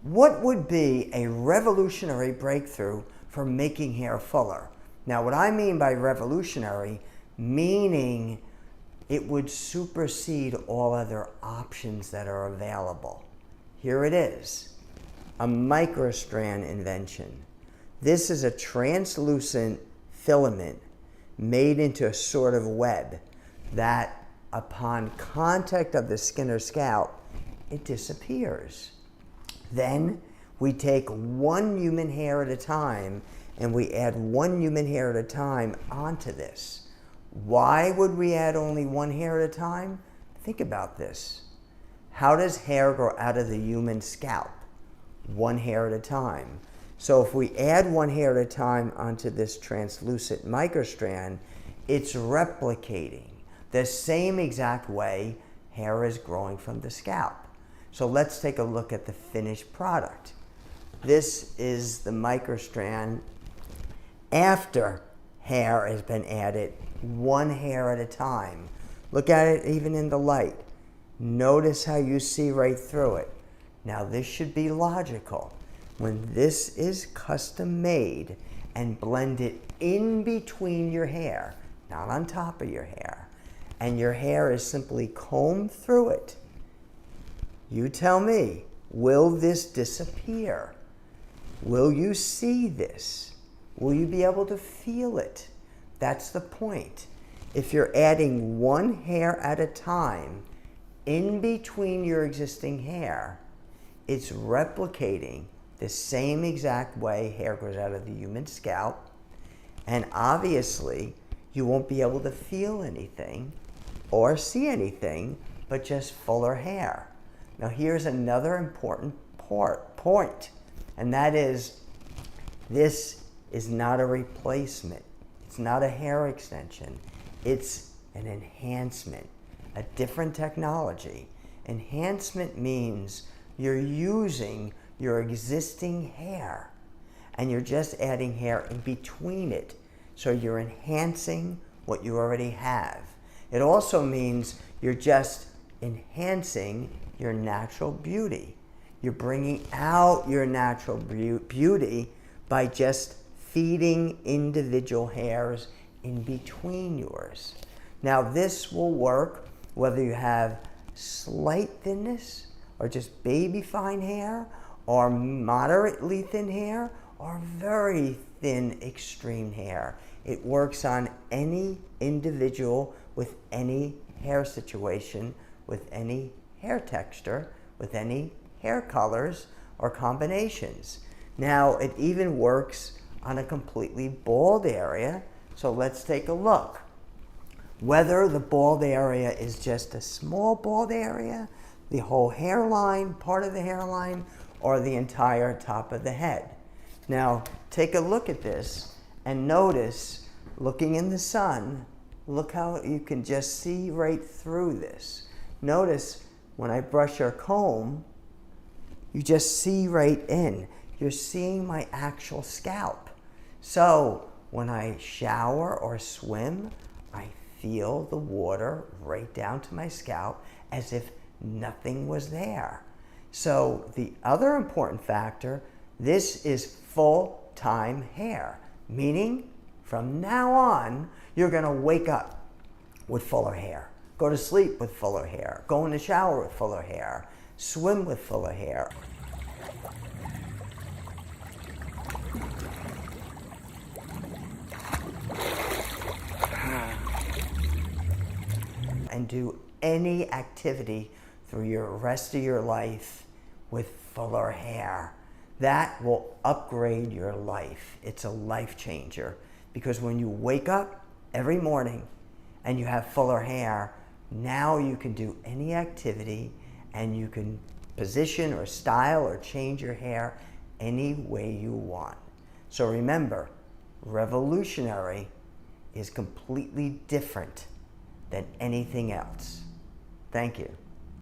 What would be a revolutionary breakthrough for making hair fuller? Now, what I mean by revolutionary, meaning it would supersede all other options that are available. Here it is, a microstrand invention. This is a translucent filament made into a sort of web that upon contact of the skin or scalp, it disappears. Then we take one human hair at a time and we add one human hair at a time onto this. Why would we add only one hair at a time? Think about this. How does hair grow out of the human scalp? One hair at a time. So if we add one hair at a time onto this translucent microstrand, it's replicating the same exact way hair is growing from the scalp. So let's take a look at the finished product. This is the microstrand after hair has been added, one hair at a time. Look at it even in the light. Notice how you see right through it. Now this should be logical. When this is custom made and blended in between your hair, not on top of your hair, and your hair is simply combed through it, you tell me, will this disappear? Will you see this? Will you be able to feel it? That's the point. If you're adding one hair at a time in between your existing hair, it's replicating the same exact way hair grows out of the human scalp. And obviously, you won't be able to feel anything or see anything but just fuller hair. Now here's another important point, and that is, this is not a replacement. It's not a hair extension. It's an enhancement, a different technology. Enhancement means you're using your existing hair and you're just adding hair in between it. So you're enhancing what you already have. It also means you're just enhancing your natural beauty. You're bringing out your natural beauty by just feeding individual hairs in between yours. Now this will work whether you have slight thinness or just baby fine hair, or moderately thin hair, or very thin extreme hair. It works on any individual with any hair situation, with any hair texture, with any hair colors or combinations. Now it even works on a completely bald area. So let's take a look. Whether the bald area is just a small bald area, the whole hairline, part of the hairline, or the entire top of the head. Now take a look at this and notice, looking in the sun, look how you can just see right through this. Notice when I brush or comb, you just see right in. You're seeing my actual scalp. So when I shower or swim, I feel the water right down to my scalp as if nothing was there. So the other important factor, this is full-time hair, meaning from now on, you're gonna wake up with fuller hair, go to sleep with fuller hair, go in the shower with fuller hair, swim with fuller hair. And do any activity through your rest of your life with fuller hair. That will upgrade your life. It's a life changer, because when you wake up every morning and you have fuller hair, now you can do any activity and you can position or style or change your hair any way you want. So remember, revolutionary is completely different than anything else. Thank you.